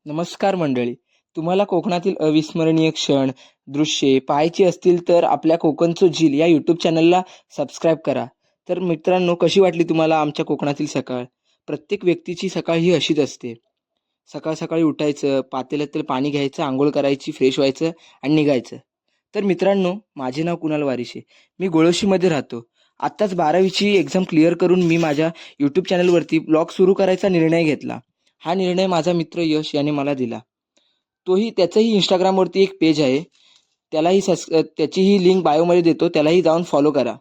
नमस्कार मंडळी. तुम्हाला कोकणातील अविस्मरणीय क्षण, दृश्ये पाहायची असतील तर आपल्या कोकणचं झील या यूट्यूब चॅनलला सबस्क्राईब करा. तर मित्रांनो, कशी वाटली तुम्हाला आमच्या कोकणातील सकाळ? प्रत्येक व्यक्तीची सकाळ ही अशीच असते. सकाळ सकाळी उठायचं, पातेल्यात पाणी घ्यायचं, अंघोळ करायची, फ्रेश व्हायचं आणि निघायचं. तर मित्रांनो, माझे नाव कुणाल वारिशे. मी गोळोशीमध्ये राहतो. आत्ताच 12वीची एक्झाम क्लिअर करून मी माझ्या यूट्यूब चॅनलवरती ब्लॉग सुरू करायचा निर्णय घेतला. हा निर्णय माझा मित्र यश याने मला दिला. त्याचंही इंस्टाग्रामवरती एक पेज आहे. त्याचीही लिंक बायोमध्ये देतो. त्यालाही जाऊन फॉलो करा.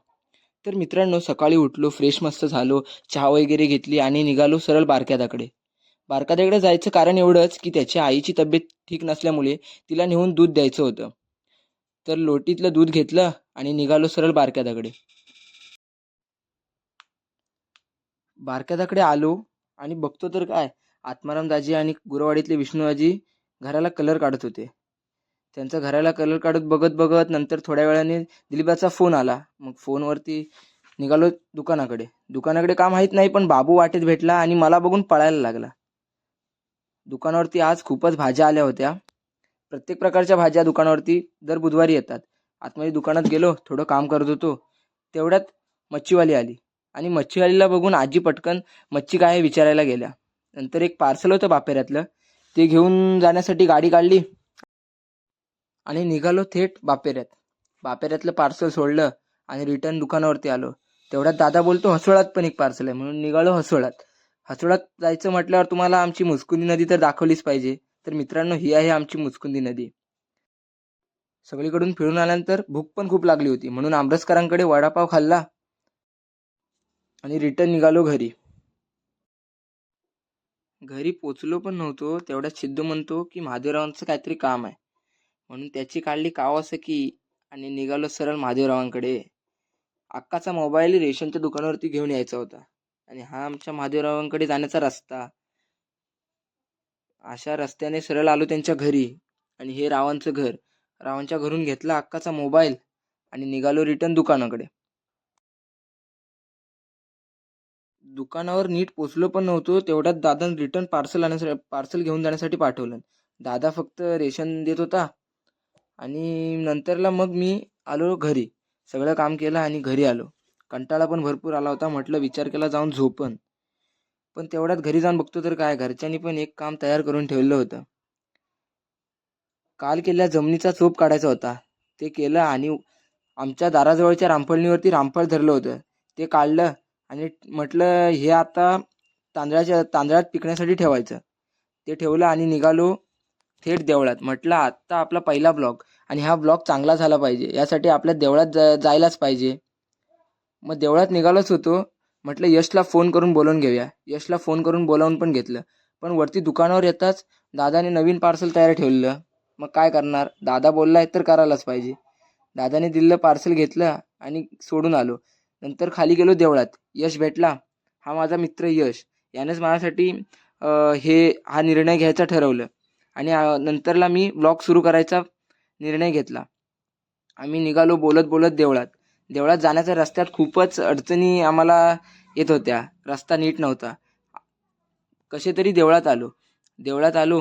तर मित्रांनो, सकाळी उठलो, फ्रेश मस्त झालो, चहा वगैरे घेतली आणि निघालो सरळ बारक्यादाकडे. बारक्यादाकडे जायचं कारण एवढंच की त्याच्या आईची तब्येत ठीक नसल्यामुळे तिला नेऊन दूध द्यायचं होतं. तर लोटीतलं दूध घेतलं आणि निघालो सरळ बारक्यादाकडे. बारक्यादाकडे आलो आणि बघतो तर काय, आत्माराम दाजी आणि गुरवाडीतले विष्णूदाजी घराला कलर काढत होते. त्यांचा घराला कलर काढत बघत बघत नंतर थोड्या वेळाने दिलीपाचा फोन आला. मग फोनवरती निघालो दुकानाकडे. दुकानाकडे का माहीत नाही, पण बाबू वाटेत भेटला आणि मला बघून पळायला लागला. दुकानावरती आज खूपच भाज्या आल्या होत्या. प्रत्येक प्रकारच्या भाज्या दुकानावरती दर बुधवारी येतात. आतमध्ये दुकानात गेलो, थोडं काम करत होतो. तेवढ्यात मच्छीवाली आली आणि मच्छीवालीला बघून आजी पटकन मच्छी काय आहे विचारायला गेल्या. नंतर एक पार्सल होतं बापेऱ्यातलं, ते घेऊन जाण्यासाठी गाडी काढली आणि निघालो थेट बापेऱ्यात. बापेऱ्यातलं पार्सल सोडलं आणि रिटर्न दुकानावरती आलो. तेवढ्यात दादा बोलतो हसोळात पण एक पार्सल आहे, म्हणून निघालो हसोळात. हसोळात जायचं म्हटल्यावर तुम्हाला आमची मुचकुंदी नदी तर दाखवलीच पाहिजे. तर मित्रांनो, ही आहे आमची मुचकुंदी नदी. सगळीकडून फिरून आल्यानंतर भूक पण खूप लागली होती, म्हणून आंबरसकरांकडे वडापाव खाल्ला आणि रिटर्न निघालो घरी. घरी पोचलो पण नव्हतो तेवढ्यात सिद्धू म्हणतो की महादेवरावांचं काहीतरी काम आहे, म्हणून त्याची काढली कावासाकी आणि निघालो सरळ महादेवरावांकडे. अक्काचा मोबाईल रेशनच्या दुकानावरती घेऊन यायचा होता आणि हा आमच्या महादेवरावांकडे जाण्याचा रस्ता. अशा रस्त्याने सरळ आलो त्यांच्या घरी आणि हे रावांचं घर. रावांच्या घरून घेतला अक्काचा मोबाईल आणि निघालो रिटर्न दुकानाकडे. दुकानावर नीट पोचलो पण नव्हतो तेवढ्यात दादा रिटर्न पार्सल घेऊन जाण्यासाठी पाठवलं. दादा फक्त रेशन देत होता आणि नंतरला मग मी आलो घरी. सगळं काम केलं आणि घरी आलो. कंटाळा पण भरपूर आला होता. म्हटलं विचार केला जाऊन झोपन. पण तेवढ्यात घरी जाऊन बघतो तर काय, घरच्यांनी पण एक काम तयार करून ठेवलं होतं. काल केलेल्या जमिनीचा चोप काढायचा होता. ते केलं आणि आमच्या दाराजवळच्या रामफळणीवरती रामफळ धरलं होतं. ते काढलं आणि म्हटलं हे आता तांदळात पिकण्यासाठी ठेवायचं. ते ठेवलं आणि निघालो थेट देवळात. म्हटलं आत्ता आपला पहिला ब्लॉग आणि हा ब्लॉग चांगला झाला पाहिजे, यासाठी आपल्या देवळात जायलाच पाहिजे. मग देवळात निघालोच होतो. म्हटलं यशला फोन करून बोलावून घेऊया. यशला फोन करून बोलावून पण घेतलं. पण वरती दुकानावर येताच दादाने नवीन पार्सल तयार ठेवलेलं. मग काय करणार, दादा बोललाय तर करायलाच पाहिजे. दादाने दिलेलं पार्सल घेतलं आणि सोडून आलो. नंतर खाली गेलो देवळात. यश भेटला. हा माझा मित्र यश. यानेच माझ्यासाठी हा निर्णय घ्यायचा ठरवलं आणि नंतरला मी ब्लॉग सुरू करायचा निर्णय घेतला. आम्ही निघालो बोलत बोलत देवळात. देवळात जाण्याच्या रस्त्यात खूपच अडचणी आम्हाला येत होत्या. रस्ता नीट नव्हता. कसे तरी देवळात आलो.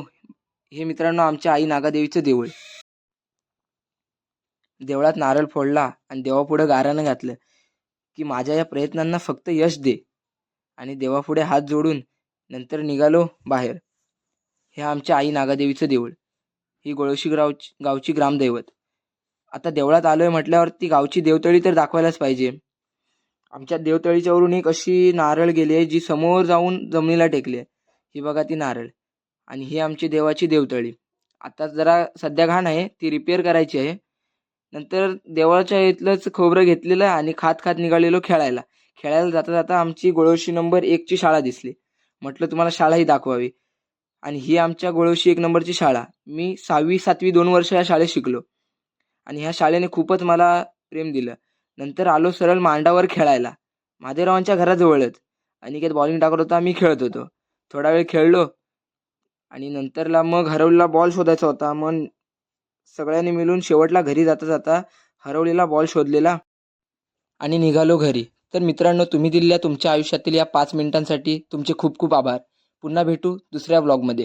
हे मित्रांनो आमच्या आई नागादेवीचं देऊळ. देवळात नारळ फोडला आणि देवापुढे गाऱ्हाणं घातलं की माझ्या या प्रयत्नांना फक्त यश दे, आणि देवापुढे हात जोडून नंतर निघालो बाहेर. हे आमच्या आई नागादेवीचं देऊळ. ही गोळोशी गावची ग्रामदैवत. आता देवळात आलोय म्हटल्यावर ती गावची देवतळी तर दाखवायलाच पाहिजे. आमच्या देवतळीच्या वरून एक अशी नारळ गेली आहे जी समोर जाऊन जमिनीला टेकली आहे. ही बघा ती नारळ. आणि ही आमची देवाची देवतळी. आता जरा सध्या घाण आहे, ती रिपेअर करायची आहे. नंतर देवाच्या इथलंच खोबरं घेतलेलं आणि खात खात निघालेलो खेळायला. खेळायला जाता जाता आमची गोळोशी नंबर 1ची शाळा दिसली. म्हटलं तुम्हाला शाळाही दाखवावी. आणि ही आमच्या गोळोशी 1 नंबरची शाळा. मी 6वी 7वी 2 वर्ष या शाळेत शिकलो आणि ह्या शाळेने खूपच मला प्रेम दिलं. नंतर आलो सरळ मांडावर खेळायला. महादेवरावांच्या घराजवळच. अनिकेत बॉलिंग टाकत होता, मी खेळत होतो. थोडा वेळ खेळलो आणि नंतरला मग हरवलेला बॉल शोधायचा होता. मग सगळ्यांनी मिळून शेवटला घरी जाता जाता हरवलेला बॉल शोधलेला आणि निघालो घरी. तर मित्रांनो, तुम्ही दिलेल्या तुमच्या आयुष्यातील या 5 मिनिटांसाठी तुमचे खूप खूप आभार. पुन्हा भेटू दुसऱ्या व्लॉगमध्ये.